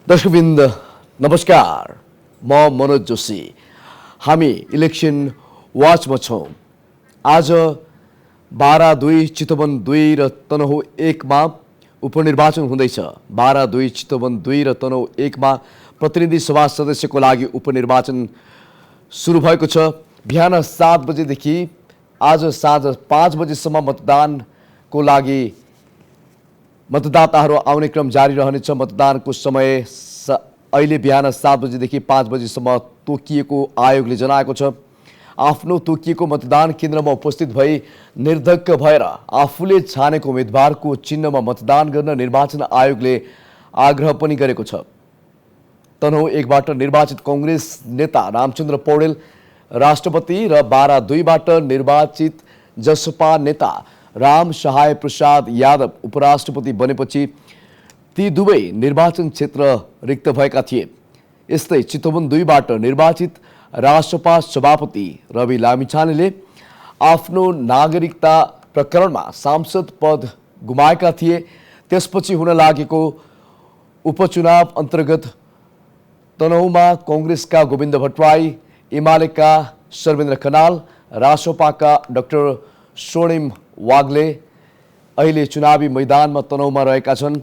दर्शकवृन्द नमस्कार, म मनोज जोशी। हामी इलेक्सन वाचमा छौँ। आज 12-2 चितवन 2 र तनहुँ 1 मा उपनिर्वाचन हुँदैछ। 12-2 चितवन 2 र तनहुँ 1 मा प्रतिनिधि सभा सदस्यको लागि उपनिर्वाचन सुरु भएको छ। बिहान 7 बजेदेखि आज साँझ 5 बजेसम्म मतदानको लागि मतदाताहरू आउने क्रम जारी रहनेछ। मतदानको समय अहिले बिहान 7 बजेदेखि 5 बजेसम्म तोकिएको आयोगले जनाएको छ। आफ्नो तोकिएको मतदान केन्द्रमा उपस्थित भई निर्धक्क भएर आफूले छानेको उम्मेदवारको चिन्हमा मतदान गर्न निर्वाचन आयोगले आग्रह पनि गरेको छ। तनहुँ 1 बाट निर्वाचित कांग्रेस नेता रामचन्द्र पौडेल राष्ट्रपति र 12-2 बाट निर्वाचित जसपा नेता राम सहाय प्रसाद यादव उपराष्ट्रपति बनेपछि ती दुवै निर्वाचन क्षेत्र रिक्त भएका थिए। यस्तै चितवन 2 बाट निर्वाचित राष्ट्रपा सभापति रवि लामिछानेले आफ्नो नागरिकता प्रकरणमा सांसद पद गुमाएका थिए। त्यसपछि हुन लागेको उपचुनाव अन्तर्गत तनहुँमा कांग्रेसका गोविन्द भट्टराई, एमालेका सर्वेन्द्र खनाल, रासोपाका डाक्टर स्वर्णिम वाग्ले अहिले चुनावी मैदानमा तनहुँमा रहेका छन्।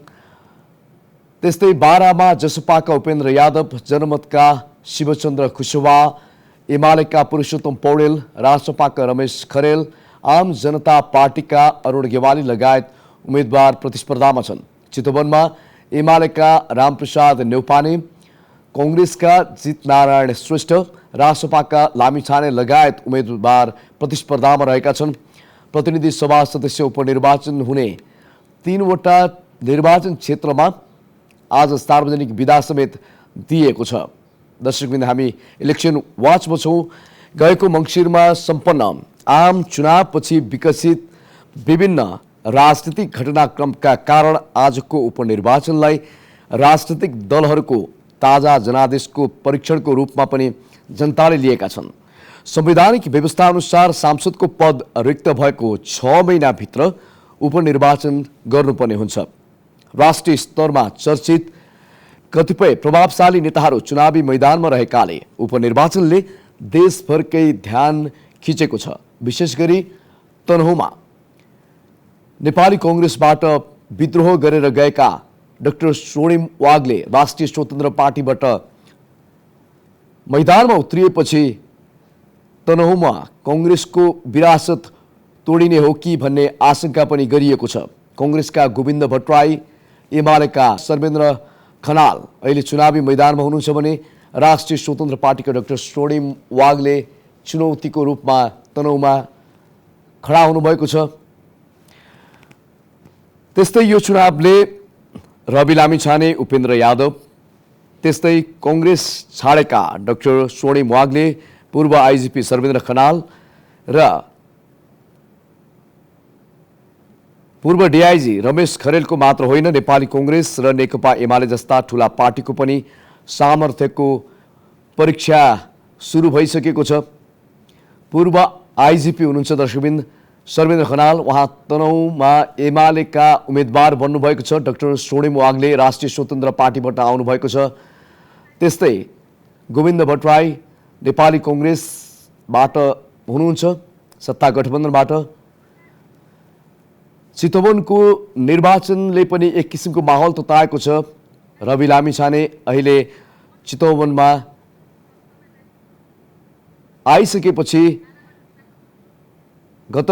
त्यस्तै बारामा जसपाका उपेन्द्र यादव, जनमतका शिवचन्द्र कुशवाहा, एमालेका पुरुषोत्तम पौडेल, रासोपाका रमेश खरेल, आम जनता पार्टीका अरुण गेवाली लगायत उम्मेदवार प्रतिस्पर्धामा छन्। चितवनमा एमालेका रामप्रसाद न्यौपाने, कांग्रेसका जितनारायण श्रेष्ठ, रासोपाका लामिछाने लगायत उम्मेदवार प्रतिस्पर्धामा रहेका छन्। प्रतिनिधि सभा सदस्य उपनिर्वाचन हुने 3वटा निर्वाचन क्षेत्रमा आज सार्वजनिक विदा समेत दिएको छ। दर्शकवृन्द, हामी इलेक्सन वाचमा छौँ। गएको मङ्सिरमा सम्पन्न आम चुनावपछि विकसित विभिन्न राजनीतिक घटनाक्रमका कारण आजको उपनिर्वाचनलाई राजनीतिक दलहरूको ताजा जनादेशको परीक्षणको रूपमा पनि जनताले लिएका छन्। संवैधानिक व्यवस्था अनुसार सांसदको पद रिक्त भएको 6 महिनाभित्र उपनिर्वाचन गर्नुपर्ने हुन्छ। राष्ट्रिय स्तरमा चर्चित कतिपय प्रभावशाली नेताहरू चुनावी मैदानमा रहेकाले उपनिर्वाचनले देशभरकै ध्यान खिचेको छ। विशेष गरी तनहुँमा नेपाली कांग्रेसबाट विद्रोह गरेर गएका डाक्टर स्वर्णिम वाग्ले राष्ट्रिय स्वतन्त्र पार्टीबाट मैदानमा उत्रिएपछि तनहुँमा कांग्रेसको विरासत तोडिने हो कि भन्ने आशंका पनि गरिएको छ। कांग्रेसका गोविन्द भट्टराई, एमालेका सर्वेन्द्र खनाल अहिले चुनावी मैदानमा हुनुहुन्छ भने राष्ट्रिय स्वतन्त्र पार्टीका डाक्टर स्वर्णिम वाग्ले चुनौतीको रूपमा तनहुँमा खडा हुनुभएको छ। त्यस्तै यो चुनावले रवि लामिछाने, उपेन्द्र यादव, त्यस्तै कांग्रेस छाडेका डाक्टर स्वर्णिम वाग्ले, पूर्व आइजिपी सर्वेन्द्र खनाल र पूर्व डिआइजी रमेश खरेलको मात्र होइन, नेपाली कांग्रेस र नेकपा एमाले जस्ता ठूला पार्टीको पनि सामर्थ्यको परीक्षा सुरु भइसकेको छ। पूर्व आइजिपी हुनुहुन्छ दर्शकवृन्द सर्वेन्द्र खनाल, उहाँ तनहुँमा एमालेका उम्मेदवार बन्नुभएको छ। डाक्टर स्वर्णिम वाग्ले राष्ट्रिय स्वतन्त्र पार्टीबाट आउनुभएको छ। त्यस्तै गोविन्द भट्टराई नेपाली कांग्रेसबाट हुनुहुन्छ, सत्ता गठबन्धनबाट। चितवनको निर्वाचनले पनि एक किसिमको माहौल तताएको छ। रवि लामिछाने अहिले चितवनमा आइसकेपछि गत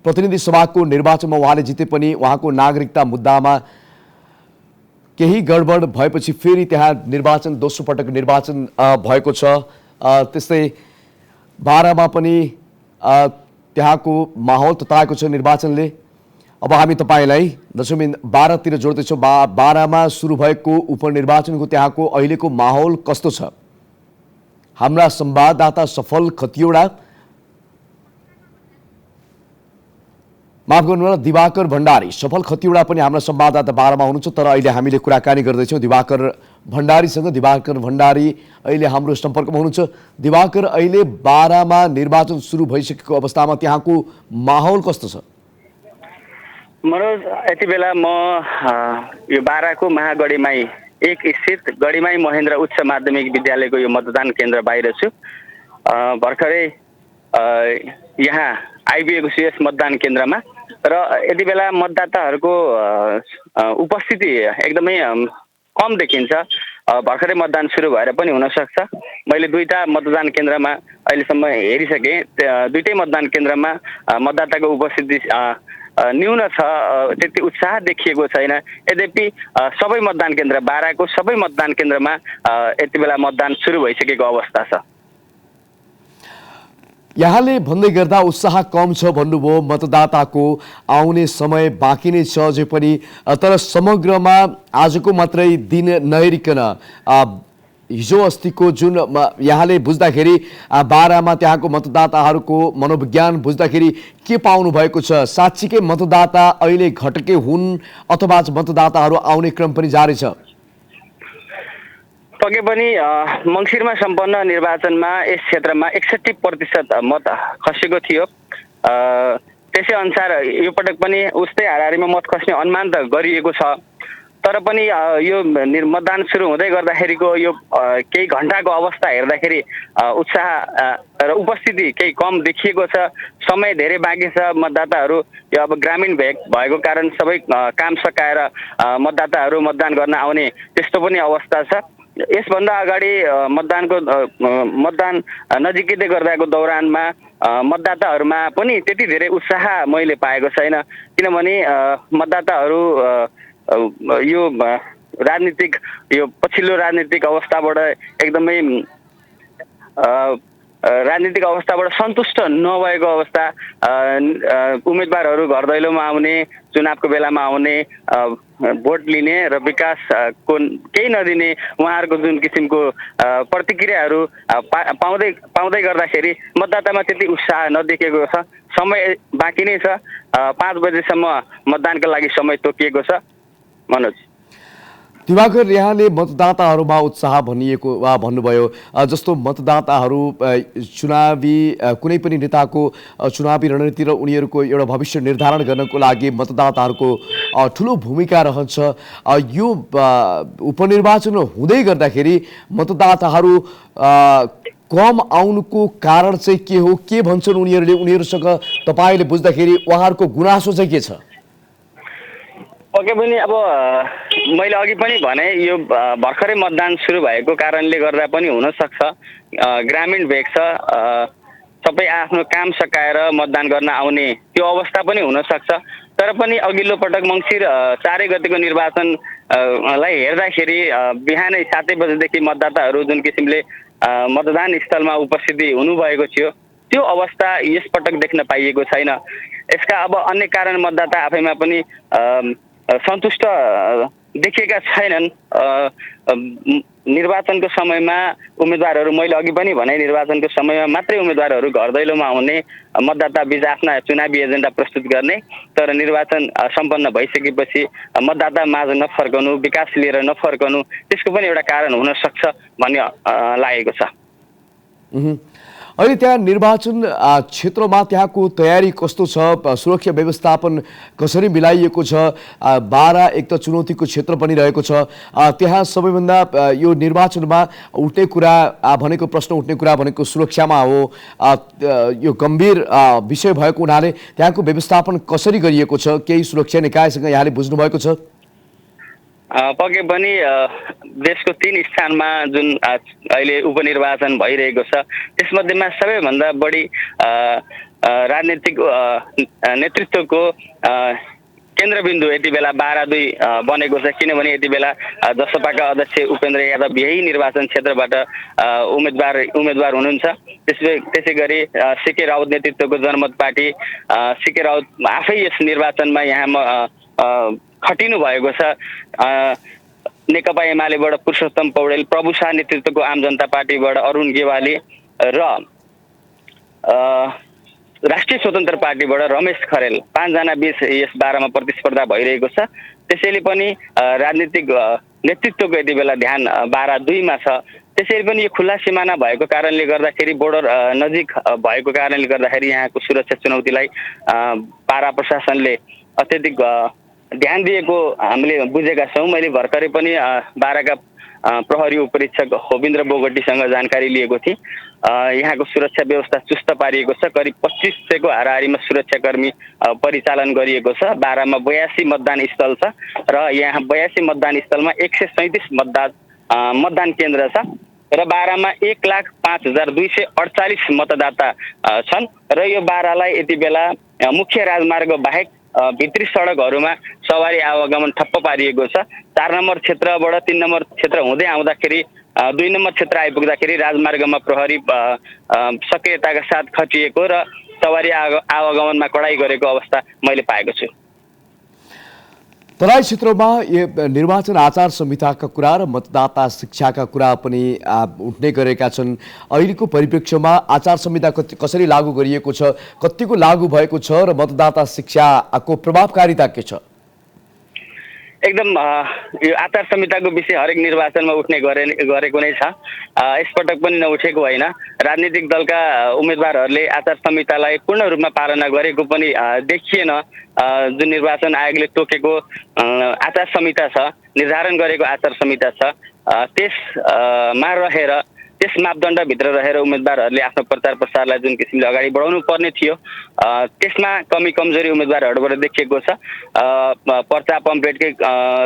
प्रतिनिधि सभाको निर्वाचनमा उहाँले जिते पनि उहाँको नागरिकता मुद्दामा केही गडबड भएपछि फेरि त्यहाँ निर्वाचन दोस्रो पटक निर्वाचन भएको छ। त्यस्तै बारामा पनि त्यहाँको माहौल तताएको छ निर्वाचनले। अब हामी तपाईलाई दर्शकवृन्द 12 तिर जोड्दैछौँ। बारामा सुरु भएको उपनिर्वाचनको त्यहाँको अहिलेको माहौल कस्तो छ? हाम्रा संवाददाता सफल खतिवडा, माफ गर्नुहोला, दिवाकर भण्डारी, सफल खतिवडा पनि हाम्रा संवाददाता बारामा हुनुहुन्छ। तर अहिले हामीले कुराकानी गर्दैछौँ दिवाकर भण्डारीसँग। दिवाकर भण्डारी अहिले हाम्रो सम्पर्कमा हुनुहुन्छ। दिवाकर, अहिले बारामा निर्वाचन सुरु भइसकेको अवस्थामा त्यहाँको माहौल कस्तो छ? मनोज, यति बेला म यो बाराको महागढीमाई 1 स्थित गढीमाई महेन्द्र उच्च माध्यमिक विद्यालयको यो मतदान केन्द्र बाहिर छु। भर्खरै यहाँ आइपुगेको छु यस मतदान केन्द्रमा र यति बेला मतदाताहरूको उपस्थिति एकदमै कम देखिन्छ। भर्खरै मतदान सुरु भएर पनि हुनसक्छ। मैले दुईटा मतदान केन्द्रमा अहिलेसम्म हेरिसकेँ। दुईटै मतदान केन्द्रमा मतदाताको उपस्थिति न्यून छ, त्यति उत्साह देखिएको छैन। यद्यपि सबै मतदान केन्द्र बाराको सबै मतदान केन्द्रमा यति बेला मतदान सुरु भइसकेको अवस्था छ। यहाँले भन्दै गर्दा उत्साह कम छ भन्नुभयो, मतदाताको आउने समय बाँकी नै छ जे पनि, तर समग्रमा आजको मात्रै दिन नहेरिकन हिजो अस्तिको जुन यहाँले बुझ्दाखेरि बारामा त्यहाँको मतदाताहरूको मनोविज्ञान बुझ्दाखेरि के पाउनु भएको छ? साँच्चीकै मतदाता अहिले घटके हुन् अथवा मतदाताहरू आउने क्रम पनि जारी छ? पक्कै पनि मङ्सिरमा सम्पन्न निर्वाचनमा यस क्षेत्रमा 61% मत खसेको थियो। त्यसै अनुसार यो पटक पनि उस्तै हाराहारीमा मत खस्ने अनुमान त गरिएको छ। तर पनि यो मतदान सुरु हुँदै गर्दाखेरिको यो केही घण्टाको अवस्था हेर्दाखेरि उत्साह र उपस्थिति केही कम देखिएको छ। समय धेरै बाँकी छ। मतदाताहरू यो अब ग्रामीण भएको कारण सबै काम सकाएर मतदाताहरू मतदान गर्न आउने त्यस्तो पनि अवस्था छ। यसभन्दा अगाडि मतदान नजिकै गर्दाको दौरानमा मतदाताहरूमा पनि त्यति धेरै उत्साह मैले पाएको छैन। किनभने मतदाताहरू यो राजनीतिक यो पछिल्लो राजनीतिक अवस्थाबाट एकदमै राजनीतिक अवस्थाबाट सन्तुष्ट नभएको अवस्था, उम्मेदवारहरू घर दैलोमा आउने, चुनावको बेलामा आउने, भोट लिने र विकासको केही नदिने उहाँहरूको जुन किसिमको प्रतिक्रियाहरू पाउँदै गर्दाखेरि मतदातामा त्यति उत्साह नदेखिएको छ। समय बाँकी नै छ। 5 बजेसम्म मतदानका लागि समय तोकिएको छ। मनोज दिवाकर, यहाँले मतदाताहरूमा उत्साह भनिएको वा भन्नुभयो, जस्तो मतदाताहरू चुनावी कुनै पनि नेताको चुनावी रणनीति र उनीहरूको एउटा भविष्य निर्धारण गर्नको लागि मतदाताहरूको ठुलो भूमिका रहन्छ। यो उपनिर्वाचन हुँदै गर्दाखेरि मतदाताहरू कम आउनुको कारण चाहिँ के हो? के भन्छन् उनीहरूले? उनीहरूसँग तपाईँले बुझ्दाखेरि उहाँहरूको गुनासो चाहिँ के छ? पक्कै पनि अब मैले अघि पनि भने यो भर्खरै मतदान सुरु भएको कारणले गर्दा पनि हुनसक्छ। ग्रामीण भेग छ, सबै आफ्नो काम सकाएर मतदान गर्न आउने त्यो अवस्था पनि हुनसक्छ। तर पनि अघिल्लो पटक मङ्सिर 4 गतेको निर्वाचनलाई हेर्दाखेरि बिहानै 7 बजेदेखि मतदाताहरू जुन किसिमले मतदान स्थलमा उपस्थिति हुनुभएको थियो त्यो अवस्था यसपटक देख्न पाइएको छैन। यसका अब अन्य कारण मतदाता आफैमा पनि सन्तुष्ट देखिएका छैनन्। निर्वाचनको समयमा उम्मेदवारहरू, मैले अघि पनि भने, निर्वाचनको समयमा मात्रै उम्मेदवारहरू घर दैलोमा आउने, मतदाता बीच आफ्ना चुनावी एजेन्डा प्रस्तुत गर्ने, तर निर्वाचन सम्पन्न भइसकेपछि मतदाता माझ नफर्कनु, विकास लिएर नफर्कनु, त्यसको पनि एउटा कारण हुन सक्छ भन्ने लागेको छ। अहिले त्यहाँ निर्वाचन क्षेत्रमा त्यहाँको तयारी कस्तो छ? सुरक्षा व्यवस्थापन कसरी मिलाइएको छ? बारा एक त चुनौतीको क्षेत्र पनि रहेको छ। त्यहाँ सबैभन्दा यो निर्वाचनमा उठ्ने कुरा भनेको, प्रश्न उठ्ने कुरा भनेको सुरक्षामा हो। यो गम्भीर विषय भएको हुनाले त्यहाँको व्यवस्थापन कसरी गरिएको छ? केही सुरक्षा निकायसँग यहाँले बुझ्नुभएको छ? पक्कै पनि देशको 3 स्थानमा जुन अहिले उपनिर्वाचन भइरहेको छ त्यसमध्येमा सबैभन्दा बढी राजनीतिक नेतृत्वको केन्द्रबिन्दु यति बेला बारा 2 बनेको छ। किनभने यति बेला जसपाका अध्यक्ष उपेन्द्र यादव यही निर्वाचन क्षेत्रबाट उम्मेदवार हुनुहुन्छ। त्यसै गरी सीके राउत नेतृत्वको जनमत पार्टी, सीके राउत आफै यस निर्वाचनमा यहाँ खटिनु भएको छ। नेकपा एमालेबाट पुरुषोत्तम पौडेल, प्रभु शाह नेतृत्वको आम जनता पार्टीबाट अरुण गेवाली र राष्ट्रिय स्वतन्त्र पार्टीबाट रमेश खरेल, 5 जना बीच यस बारामा प्रतिस्पर्धा भइरहेको छ। त्यसैले पनि राजनीतिक नेतृत्वको यति बेला ध्यान बारा 2 मा छ। त्यसैले पनि यो खुल्ला सिमाना भएको कारणले गर्दाखेरि, बोर्डर नजिक भएको कारणले गर्दाखेरि यहाँको सुरक्षा चुनौतीलाई बारा प्रशासनले अत्यधिक ध्यान दिएको हामीले बुझेका छौँ। मैले भर्खरै पनि बाराका प्रहरी उपरीक्षक होविन्द्र बोगटीसँग जानकारी लिएको थिएँ। यहाँको सुरक्षा व्यवस्था चुस्त पारिएको छ। करिब 2500 को हाराहारीमा सुरक्षाकर्मी परिचालन गरिएको छ। बारामा 82 मतदान स्थल छ र यहाँ 82 मतदान स्थलमा 137 मतदान केन्द्र छ र बारामा 1,05,248 मतदाता छन् र यो बारालाई यति बेला मुख्य राजमार्ग बाहेक भित्री सडकहरूमा सवारी आवागमन ठप्प पारिएको छ। 4 नम्बर क्षेत्रबाट 3 नम्बर क्षेत्र हुँदै आउँदाखेरि 2 नम्बर क्षेत्र आइपुग्दाखेरि राजमार्गमा प्रहरी सक्रियताका साथ खटिएको र सवारी आवागमनमा कडाई गरेको अवस्था मैले पाएको छु। तराई क्षेत्रमा निर्वाचन आचार संहिताका कुरा र मतदाता शिक्षाका कुरा पनि उठ्ने गरेका छन्। अहिलेको परिप्रेक्ष्यमा आचार संहिता कसरी लागू गरिएको छ, कतिको लागू भएको छ र मतदाता शिक्षाको प्रभावकारिता के छ? एकदम यो आचार संहिताको विषय हरेक निर्वाचनमा उठ्ने गरेको नै छ। यसपटक पनि नउठेको होइन। राजनीतिक दलका उम्मेदवारहरूले आचार संहितालाई पूर्ण रूपमा पालना गरेको पनि देखिएन। जुन निर्वाचन आयोगले तोकेको आचार संहिता छ, निर्धारण गरेको आचार संहिता छ, त्यसमा रहेर त्यस मापदण्डभित्र रहेर उम्मेदवारहरूले आफ्नो प्रचार प्रसारलाई जुन किसिमले अगाडि बढाउनु पर्ने थियो त्यसमा कमी कमजोरी उम्मेदवारहरूबाट देखिएको छ। पर्चा पम्पलेटकै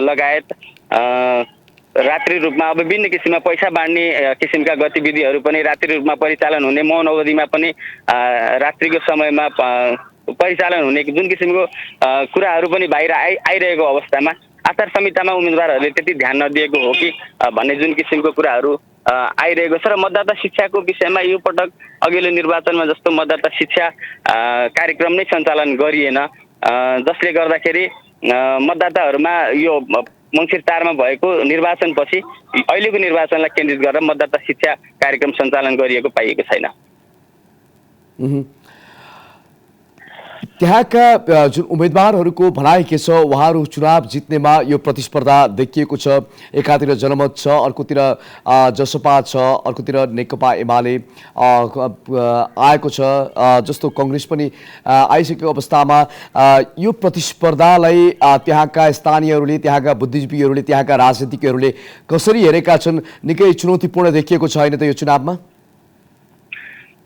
लगायत रात्रि रूपमा अब विभिन्न किसिममा पैसा बाँड्ने किसिमका गतिविधिहरू पनि रात्रि रूपमा परिचालन हुने, मौन अवधिमा पनि रात्रिको समयमा परिचालन हुने जुन किसिमको कुराहरू पनि बाहिर आइरहेको अवस्थामा आचार संहितामा उम्मेदवारहरूले त्यति ध्यान नदिएको हो कि भन्ने जुन किसिमको कुराहरू आइरहेको छ। र मतदाता शिक्षाको विषयमा यो पटक अघिल्लो निर्वाचनमा जस्तो मतदाता शिक्षा कार्यक्रम नै सञ्चालन गरिएन, जसले गर्दाखेरि मतदाताहरूमा यो मङ्सिर 4 मा भएको निर्वाचनपछि अहिलेको निर्वाचनलाई केन्द्रित गरेर मतदाता शिक्षा कार्यक्रम सञ्चालन गरिएको पाइएको छैन। त्यहाँका जुन उम्मेदवारहरूको भनाइ के छ, उहाँहरू चुनाव जित्नेमा यो प्रतिस्पर्धा देखिएको छ। एकातिर जनमत छ, अर्कोतिर जसपा छ, अर्कोतिर नेकपा एमाले आएको छ, जस्तो कङ्ग्रेस पनि आइसकेको अवस्थामा यो प्रतिस्पर्धालाई त्यहाँका स्थानीयहरूले, त्यहाँका बुद्धिजीवीहरूले, त्यहाँका राजनीतिकहरूले कसरी हेरेका छन्? निकै चुनौतीपूर्ण देखिएको छ होइन त यो चुनावमा?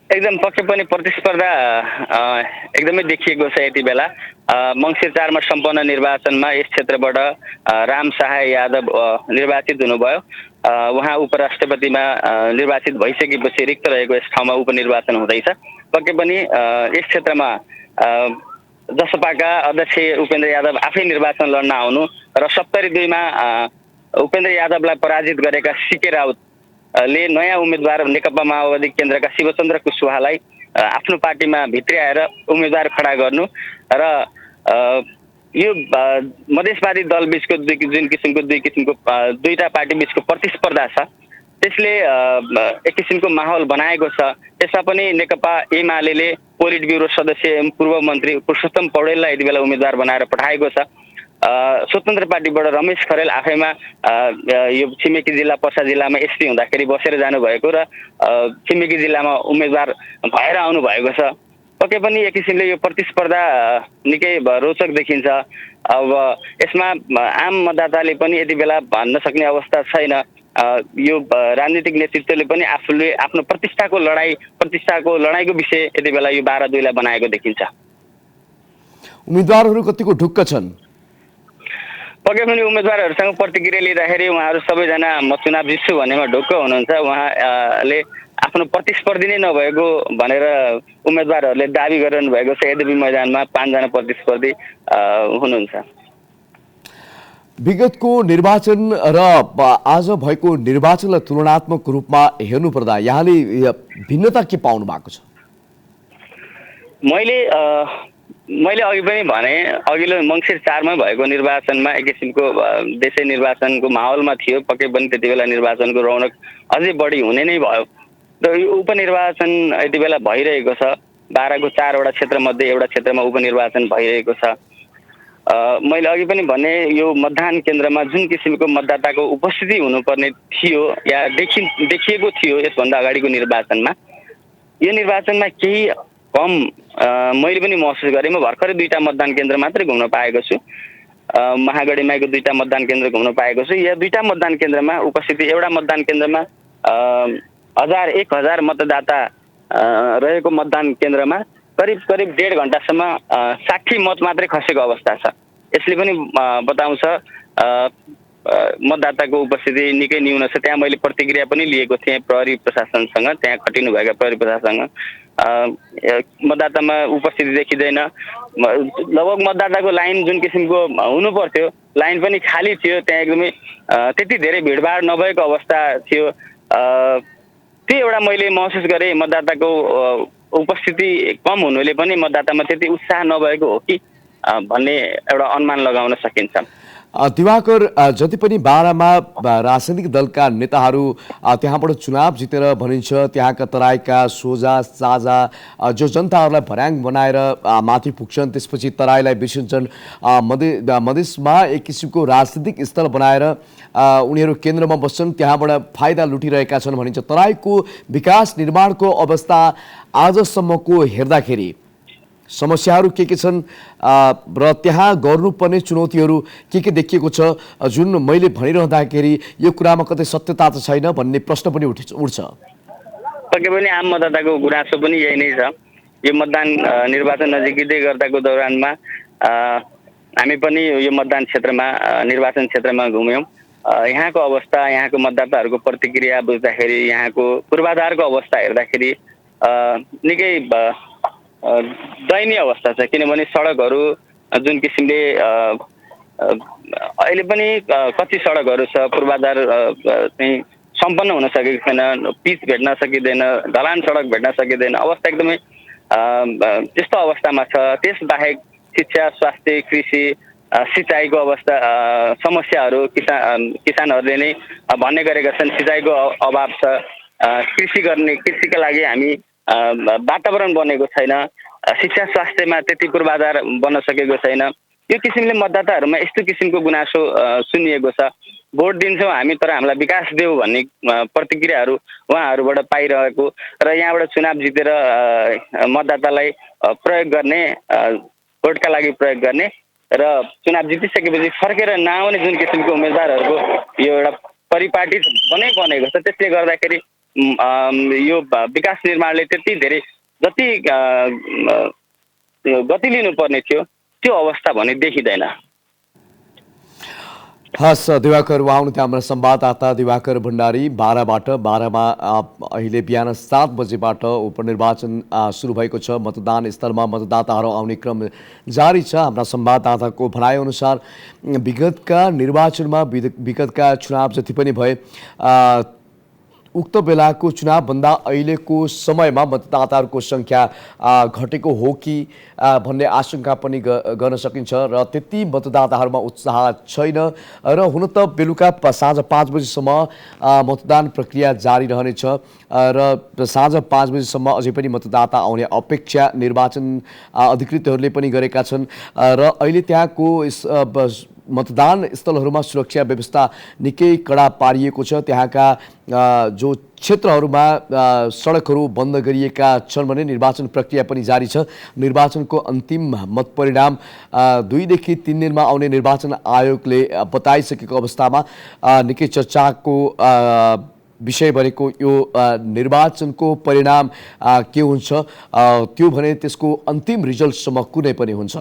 एकदम पक्कै पनि प्रतिस्पर्धा एकदमै देखिएको छ। यति बेला मङ्सिर 4 मा सम्पन्न निर्वाचनमा यस क्षेत्रबाट राम सहाय यादव निर्वाचित हुनुभयो। उहाँ उपराष्ट्रपतिमा निर्वाचित भइसकेपछि रिक्त रहेको यस ठाउँमा उपनिर्वाचन हुँदैछ। पक्कै पनि यस क्षेत्रमा जसपाका अध्यक्ष उपेन्द्र यादव आफै निर्वाचन लड्न आउनु र 72 मा उपेन्द्र यादवलाई पराजित गरेका सीके राउत ले नयाँ उम्मेदवार नेकपा माओवादी केन्द्रका शिवचन्द्र कुशवाहालाई आफ्नो पार्टीमा भित्र्याएर उम्मेदवार खडा गर्नु र यो मधेसवादी दल बिचको जुन किसिमको दुईटा पार्टी बिचको प्रतिस्पर्धा छ त्यसले एक किसिमको माहौल बनाएको छ। त्यसमा पनि नेकपा एमाले पोलिट ब्युरो सदस्य एवं पूर्व मन्त्री पुरुषोत्तम पौडेललाई यति बेला उम्मेदवार बनाएर पठाएको छ। स्वतन्त्र पार्टीबाट रमेश खरेल आफैमा यो छिमेकी जिल्ला पर्सा जिल्लामा एसपी हुँदाखेरि बसेर जानुभएको र छिमेकी जिल्लामा उम्मेदवार भएर आउनु भएको छ। पक्कै पनि एक किसिमले यो प्रतिस्पर्धा निकै रोचक देखिन्छ। अब यसमा आम मतदाताले पनि यति बेला भन्न सक्ने अवस्था छैन। यो राजनीतिक नेतृत्वले पनि आफूले आफ्नो प्रतिष्ठाको लडाईँको विषय यति बेला यो 12-2 बनाएको देखिन्छ। उम्मेदवारहरू कतिको ढुक्क छन्? पक्कै पनि उम्मेदवारहरूसँग प्रतिक्रिया लिँदाखेरि उहाँहरू सबैजना म चुनाव जित्छु भन्नेमा ढुक्क हुनुहुन्छ। उहाँले आफ्नो प्रतिस्पर्धी नै नभएको भनेर उम्मेदवारहरूले दाबी गरिरहनु भएको छ। यद्यपि मैदानमा 5 जना प्रतिस्पर्धी हुनुहुन्छ। विगतको निर्वाचन र आज भएको निर्वाचनलाई तुलनात्मक रूपमा हेर्नुपर्दा यहाँले भिन्नता के पाउनु भएको छ? मैले अघि पनि भने अघिल्लो मङ्सिर 4 मा भएको निर्वाचनमा एक किसिमको देशै निर्वाचनको माहौलमा थियो। पक्कै पनि त्यति बेला निर्वाचनको रौनक अझै बढी हुने नै भयो र यो उपनिर्वाचन यति बेला भइरहेको छ। 12 को 4 वटा क्षेत्रमध्ये एउटा क्षेत्रमा उपनिर्वाचन भइरहेको छ। मैले अघि पनि भने यो मतदान केन्द्रमा जुन किसिमको मतदाताको उपस्थिति हुनुपर्ने थियो या देखिएको थियो यसभन्दा अगाडिको निर्वाचनमा, यो निर्वाचनमा केही कम मैले पनि महसुस गरेँ। म भर्खरै 2टा मतदान केन्द्र मात्रै घुम्न पाएको छु। महागढीमाईको 2टा मतदान केन्द्र घुम्न पाएको छु। यो 2टा मतदान केन्द्रमा उपस्थिति, एउटा मतदान केन्द्रमा 1000 मतदाता रहेको मतदान केन्द्रमा करिब 1.5 घण्टासम्म 60 मत मात्रै खसेको अवस्था छ। यसले पनि बताउँछ मतदाताको उपस्थिति निकै न्यून छ। त्यहाँ मैले प्रतिक्रिया पनि लिएको थिएँ प्रहरी प्रशासनसँग, त्यहाँ खटिनुभएका प्रहरी प्रशासनसँग। मतदातामा उपस्थिति देखिँदैन। लगभग मतदाताको लाइन जुन किसिमको हुनु पर्थ्यो लाइन पनि खाली थियो। त्यहाँ एकदमै त्यति धेरै भिडभाड नभएको अवस्था थियो। त्यो एउटा मैले महसुस गरेँ। मतदाताको उपस्थिति कम हुनुले पनि मतदातामा त्यति उत्साह नभएको हो कि भन्ने एउटा अनुमान लगाउन सकिन्छ। दिवाकर, जति पनि बारामा राजनैतिक दलका नेताहरू त्यहाँबाट चुनाव जितेर भनिन्छ त्यहाँका तराईका सोझा साझा जो जनताहरूलाई भर्याङ बनाएर माथि पुग्छन्, त्यसपछि तराईलाई बिर्सिन्छन्। मधेसमा एक किसिमको राजनीतिक स्थल बनाएर उनीहरू केन्द्रमा बस्छन्, त्यहाँबाट फाइदा लुटिरहेका छन् भनिन्छ। तराईको विकास निर्माणको अवस्था आजसम्मको हेर्दाखेरि समस्याहरू के छन् र त्यहाँ गर्नुपर्ने चुनौतीहरू के देखिएको छ, जुन मैले भनिरहँदाखेरि यो कुरामा कतै सत्यता त छैन भन्ने प्रश्न पनि उठ्छ। पक्कै पनि आम मतदाताको गुनासो पनि यही नै छ। यो मतदान निर्वाचन नजिकै गर्दाको दौरानमा हामी पनि यो मतदान क्षेत्रमा निर्वाचन क्षेत्रमा घुम्यौँ। यहाँको अवस्था, यहाँको मतदाताहरूको प्रतिक्रिया बुझ्दाखेरि, यहाँको पूर्वाधारको अवस्था हेर्दाखेरि निकै दयनीय अवस्था छ। किनभने सडकहरू जुन किसिमले अहिले पनि कच्ची सडकहरू छ, पूर्वाधार चाहिँ सम्पन्न हुन सकेको छैन, पिच भेट्न सकिँदैन, ढलान सडक भेट्न सकिँदैन, अवस्था एकदमै त्यस्तो अवस्थामा छ। त्यसबाहेक शिक्षा, स्वास्थ्य, कृषि, सिँचाइको अवस्था समस्याहरू किसानहरूले नै भन्ने गरेका छन्। सिँचाइको अभाव छ। कृषिका लागि हामी वातावरण बनेको छैन। शिक्षा स्वास्थ्यमा त्यति पूर्वाधार बन्न सकेको छैन। यो किसिमले मतदाताहरूमा यस्तो किसिमको गुनासो सुनिएको छ। भोट दिन्छौँ हामी तर हामीलाई विकास देऊ भन्ने प्रतिक्रियाहरू उहाँहरूबाट पाइरहेको र यहाँबाट चुनाव जितेर मतदातालाई प्रयोग गर्ने, भोटका लागि प्रयोग गर्ने र चुनाव जितिसकेपछि फर्केर नआउने जुन किसिमको उम्मेदवारहरूको यो एउटा परिपाटी बनेको छ। त्यसले गर्दाखेरि यो विकास निर्माणले त्यति धेरै जति गति लिनुपर्ने थियो त्यो अवस्था भने देखिँदैन। हस् दिवाकर, उहाँ हुनुहुन्थ्यो हाम्रा संवाददाता दिवाकर भण्डारी बाराबाट। बारामा अहिले बिहान 7 बजेबाट उपनिर्वाचन सुरु भएको छ। मतदान स्थलमा मतदाताहरू आउने क्रम जारी छ। हाम्रा संवाददाताको भनाइअनुसार विगतका निर्वाचनमा, विगतका चुनाव जति पनि भए, उक्त बेलाको चुनावभन्दा अहिलेको समयमा मतदाताहरूको सङ्ख्या घटेको हो कि भन्ने आशंका पनि गर्न सकिन्छ र त्यति मतदाताहरूमा उत्साह छैन। र हुन त बेलुका साँझ 5 बजीसम्म मतदान प्रक्रिया जारी रहनेछ र साँझ 5 बजीसम्म अझै पनि मतदाता आउने अपेक्षा निर्वाचन अधिकृतहरूले पनि गरेका छन् र अहिले त्यहाँको मतदान स्थलहरूमा सुरक्षा व्यवस्था निकै कडा पारिएको छ। त्यहाँका जो क्षेत्रहरूमा सडकहरू बन्द गरिएका छन् भने निर्वाचन प्रक्रिया पनि जारी छ। निर्वाचनको अन्तिम मत परिणाम 2 देखि 3 दिनमा आउने निर्वाचन आयोगले बताइसकेको अवस्थामा निकै चर्चाको विषय बनेको यो निर्वाचनको परिणाम के हुन्छ त्यो भने त्यसको अन्तिम रिजल्टसम्म कुनै पनि हुन्छ।